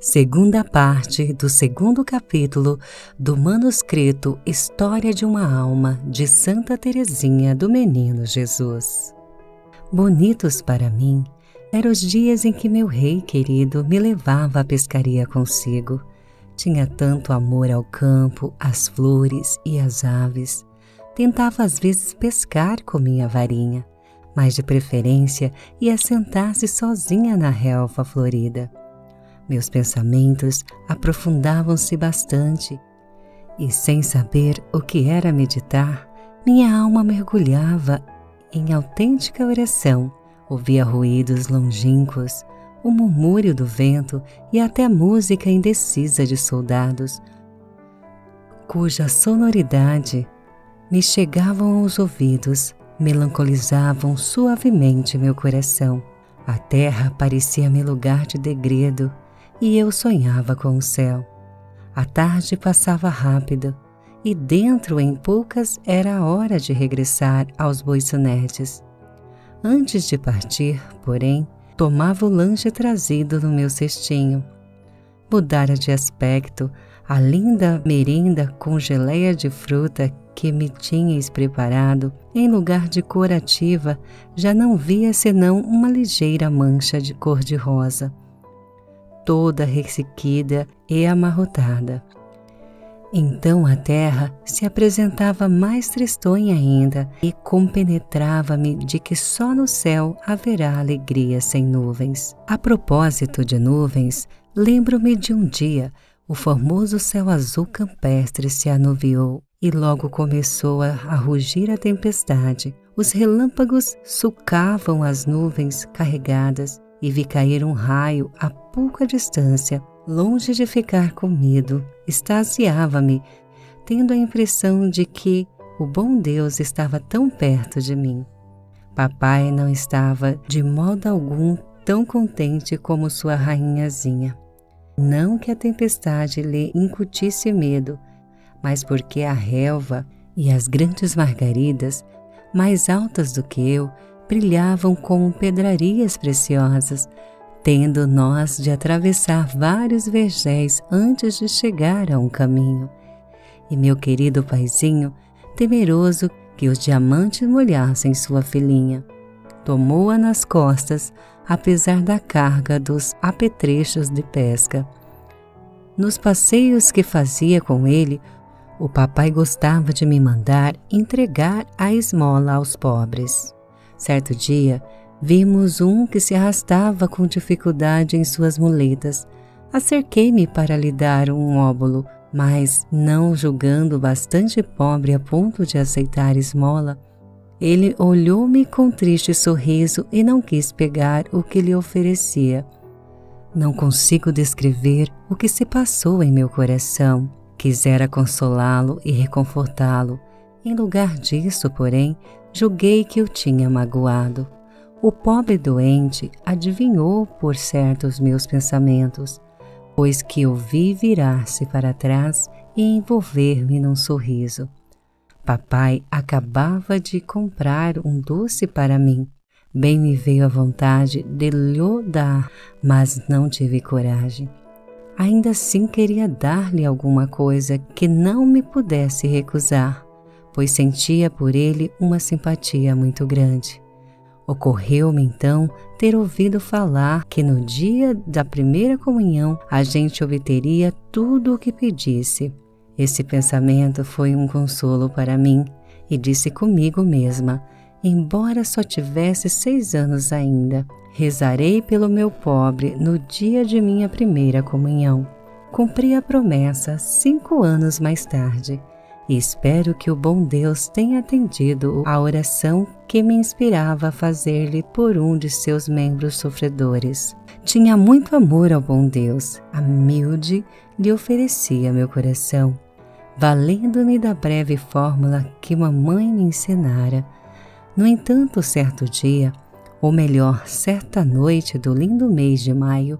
Segunda parte do segundo capítulo do manuscrito História de uma Alma de Santa Teresinha do Menino Jesus. Bonitos para mim eram os dias em que meu rei querido me levava à pescaria consigo. Tinha tanto amor ao campo, às flores e às aves. Tentava às vezes pescar com minha varinha, mas de preferência ia sentar-se sozinha na relva florida. Meus pensamentos aprofundavam-se bastante e, sem saber o que era meditar, minha alma mergulhava em autêntica oração. Ouvia ruídos longínquos, o murmúrio do vento e até a música indecisa de soldados, cuja sonoridade me chegavam aos ouvidos, melancolizavam suavemente meu coração. A terra parecia-me lugar de degredo e eu sonhava com o céu. A tarde passava rápido e dentro em poucas era a hora de regressar aos boiçonetes. Antes de partir, porém, tomava o lanche trazido no meu cestinho. Mudara de aspecto, a linda merenda com geleia de fruta que me tinhas preparado, em lugar de cor ativa, já não via senão uma ligeira mancha de cor-de-rosa, toda ressequida e amarrotada. Então a terra se apresentava mais tristonha ainda e compenetrava-me de que só no céu haverá alegria sem nuvens. A propósito de nuvens, lembro-me de um dia o formoso céu azul campestre se anuviou e logo começou a rugir a tempestade. Os relâmpagos sulcavam as nuvens carregadas e vi cair um raio a pouca distância. Longe de ficar com medo, extasiava-me, tendo a impressão de que o bom Deus estava tão perto de mim. Papai não estava de modo algum tão contente como sua rainhazinha. Não que a tempestade lhe incutisse medo, mas porque a relva e as grandes margaridas, mais altas do que eu, brilhavam como pedrarias preciosas, tendo nós de atravessar vários vergéis antes de chegar a um caminho. E meu querido paizinho, temeroso que os diamantes molhassem sua filhinha, tomou-a nas costas, apesar da carga dos apetrechos de pesca. Nos passeios que fazia com ele, o papai gostava de me mandar entregar a esmola aos pobres. Certo dia, vimos um que se arrastava com dificuldade em suas muletas. Acerquei-me para lhe dar um óbolo, mas, não julgando bastante pobre a ponto de aceitar esmola, ele olhou-me com triste sorriso e não quis pegar o que lhe oferecia. Não consigo descrever o que se passou em meu coração. Quisera consolá-lo e reconfortá-lo. Em lugar disso, porém, julguei que o tinha magoado. O pobre doente adivinhou por certo os meus pensamentos, pois que o vi virar-se para trás e envolver-me num sorriso. Papai acabava de comprar um doce para mim. Bem me veio a vontade de lhe dar, mas não tive coragem. Ainda assim queria dar-lhe alguma coisa que não me pudesse recusar, pois sentia por ele uma simpatia muito grande. Ocorreu-me então ter ouvido falar que no dia da primeira comunhão a gente obteria tudo o que pedisse. Esse pensamento foi um consolo para mim e disse comigo mesma, embora só tivesse 6 anos ainda, rezarei pelo meu pobre no dia de minha primeira comunhão. Cumpri a promessa 5 anos mais tarde e espero que o bom Deus tenha atendido à oração que me inspirava a fazer-lhe por um de seus membros sofredores. Tinha muito amor ao bom Deus, humilde lhe oferecia meu coração, valendo-me da breve fórmula que mamãe me ensinara. No entanto, certo dia, ou melhor, certa noite do lindo mês de maio,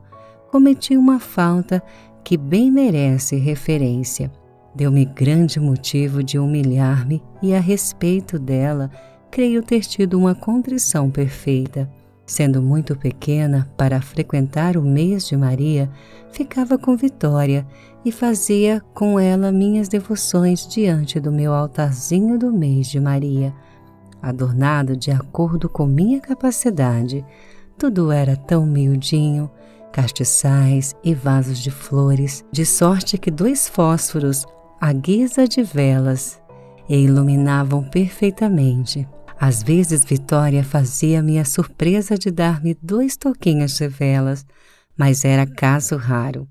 cometi uma falta que bem merece referência. Deu-me grande motivo de humilhar-me e a respeito dela, creio ter tido uma contrição perfeita. Sendo muito pequena para frequentar o mês de Maria, ficava com Vitória e fazia com ela minhas devoções diante do meu altarzinho do mês de Maria, adornado de acordo com minha capacidade. Tudo era tão miudinho, castiçais e vasos de flores, de sorte que 2 fósforos, à guisa de velas, e iluminavam perfeitamente. Às vezes Vitória fazia-me a surpresa de dar-me 2 toquinhos de velas, mas era caso raro.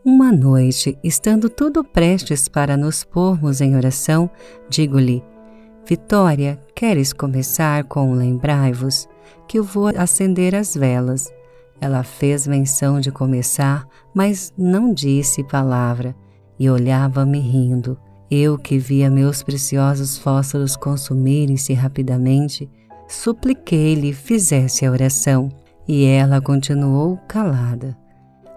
Uma noite, estando tudo prestes para nos pormos em oração, digo-lhe: Vitória, queres começar com o lembrai-vos, que eu vou acender as velas? Ela fez menção de começar, mas não disse palavra, e olhava-me rindo. Eu, que via meus preciosos fósforos consumirem-se rapidamente, supliquei-lhe fizesse a oração, e ela continuou calada.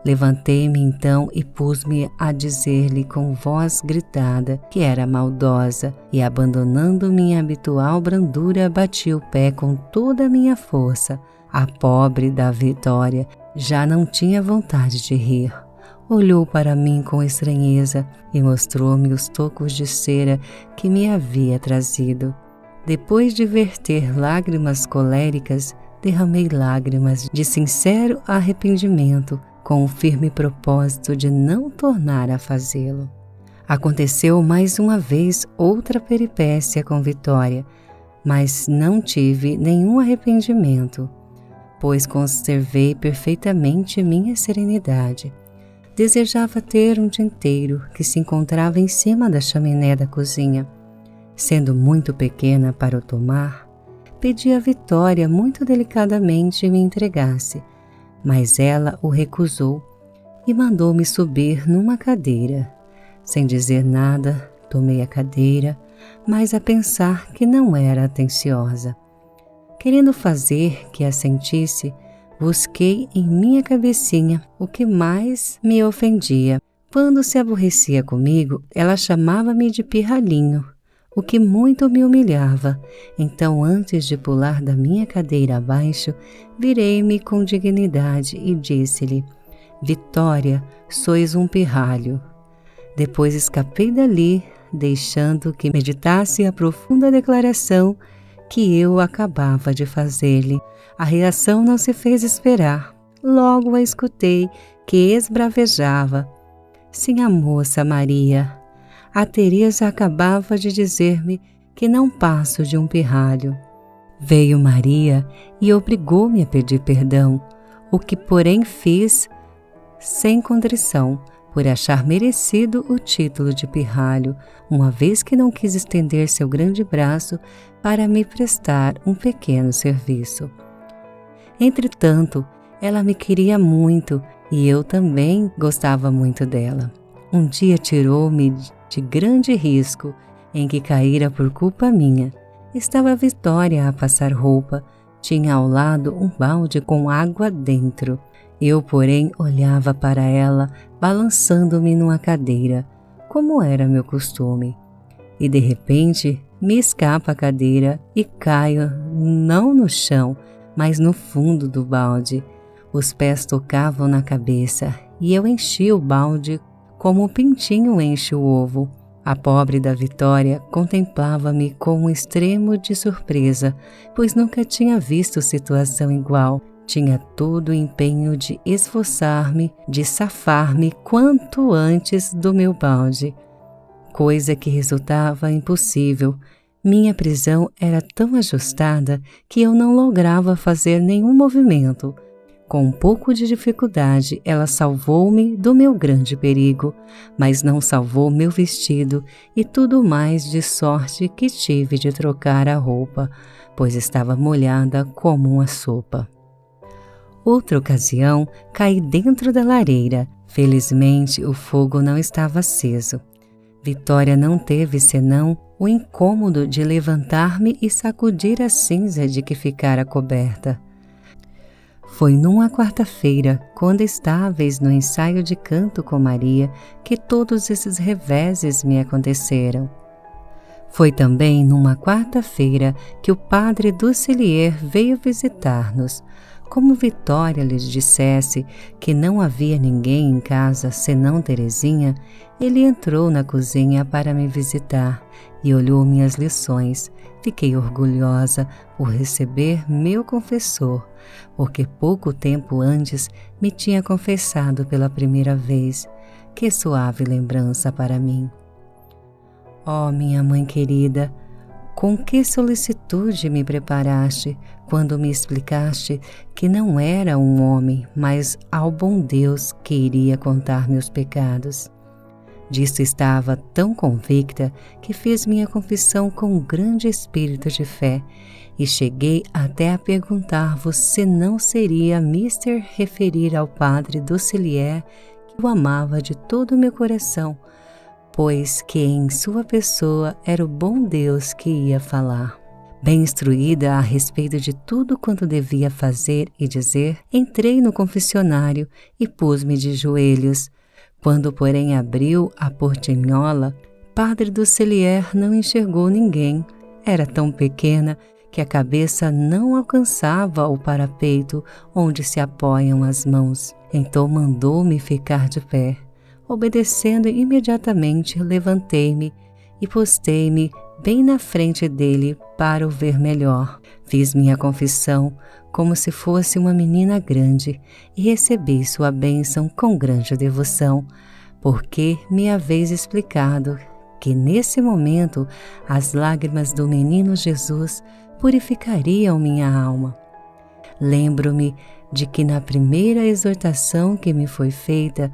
Levantei-me então e pus-me a dizer-lhe com voz gritada que era maldosa, e abandonando minha habitual brandura, bati o pé com toda a minha força. A pobre da Vitória já não tinha vontade de rir. Olhou para mim com estranheza e mostrou-me os tocos de cera que me havia trazido. Depois de verter lágrimas coléricas, derramei lágrimas de sincero arrependimento, com o firme propósito de não tornar a fazê-lo. Aconteceu mais uma vez outra peripécia com Vitória, mas não tive nenhum arrependimento, pois conservei perfeitamente minha serenidade. Desejava ter um tinteiro que se encontrava em cima da chaminé da cozinha. Sendo muito pequena para o tomar, pedi a Vitória muito delicadamente me entregasse, mas ela o recusou e mandou-me subir numa cadeira. Sem dizer nada, tomei a cadeira, mas a pensar que não era atenciosa. Querendo fazer que a sentisse, busquei em minha cabecinha o que mais me ofendia. Quando se aborrecia comigo, ela chamava-me de pirralhinho, o que muito me humilhava. Então, antes de pular da minha cadeira abaixo, virei-me com dignidade e disse-lhe: Vitória, sois um pirralho. Depois escapei dali, deixando que meditasse a profunda declaração que eu acabava de fazer-lhe. A reação não se fez esperar. Logo a escutei, que esbravejava: Sim, a moça Maria. A Teresa acabava de dizer-me que não passo de um pirralho. Veio Maria e obrigou-me a pedir perdão, o que porém fiz sem contrição, por achar merecido o título de pirralho, uma vez que não quis estender seu grande braço para me prestar um pequeno serviço. Entretanto, ela me queria muito e eu também gostava muito dela. Um dia tirou-me de grande risco em que caíra por culpa minha. Estava a Vitória a passar roupa, tinha ao lado um balde com água dentro. Eu, porém, olhava para ela, balançando-me numa cadeira, como era meu costume. E de repente me escapa a cadeira e caio não no chão, mas no fundo do balde. Os pés tocavam na cabeça e eu enchi o balde como o pintinho enche o ovo. A pobre da Vitória contemplava-me com um extremo de surpresa, pois nunca tinha visto situação igual. Tinha todo o empenho de esforçar-me, de safar-me quanto antes do meu balde, coisa que resultava impossível. Minha prisão era tão ajustada que eu não lograva fazer nenhum movimento. Com um pouco de dificuldade, ela salvou-me do meu grande perigo, mas não salvou meu vestido e tudo mais, de sorte que tive de trocar a roupa, pois estava molhada como uma sopa. Outra ocasião, caí dentro da lareira. Felizmente, o fogo não estava aceso. Vitória não teve senão o incômodo de levantar-me e sacudir a cinza de que ficara coberta. Foi numa quarta-feira, quando estáveis no ensaio de canto com Maria, que todos esses reveses me aconteceram. Foi também numa quarta-feira que o padre Dusselier veio visitar-nos. Como Vitória lhes dissesse que não havia ninguém em casa senão Terezinha, ele entrou na cozinha para me visitar e olhou minhas lições. Fiquei orgulhosa por receber meu confessor, porque pouco tempo antes me tinha confessado pela primeira vez. Que suave lembrança para mim! Ó, minha mãe querida, com que solicitude me preparaste quando me explicaste que não era um homem, mas ao bom Deus que iria contar meus pecados. Disto estava tão convicta que fiz minha confissão com um grande espírito de fé e cheguei até a perguntar-vos se não seria mister referir ao padre Dusselier que o amava de todo o meu coração, pois que em sua pessoa era o bom Deus que ia falar. Bem instruída a respeito de tudo quanto devia fazer e dizer, entrei no confessionário e pus-me de joelhos. Quando, porém, abriu a portinhola, padre Dusselier não enxergou ninguém. Era tão pequena que a cabeça não alcançava o parapeito onde se apoiam as mãos. Então mandou-me ficar de pé. Obedecendo imediatamente, levantei-me e postei-me bem na frente dele para o ver melhor. Fiz minha confissão como se fosse uma menina grande e recebi sua bênção com grande devoção, porque me haveis explicado que nesse momento as lágrimas do menino Jesus purificariam minha alma. Lembro-me de que na primeira exortação que me foi feita,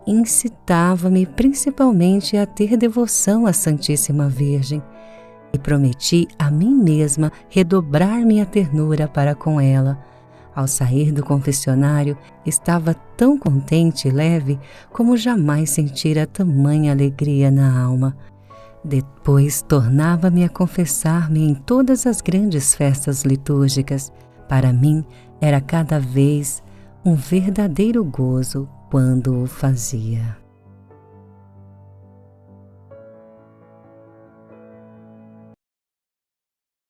incitava-me principalmente a ter devoção à Santíssima Virgem e prometi a mim mesma redobrar minha ternura para com ela. Ao sair do confessionário, estava tão contente e leve como jamais sentira tamanha alegria na alma. Depois tornava-me a confessar-me em todas as grandes festas litúrgicas. Para mim era cada vez um verdadeiro gozo quando o fazia.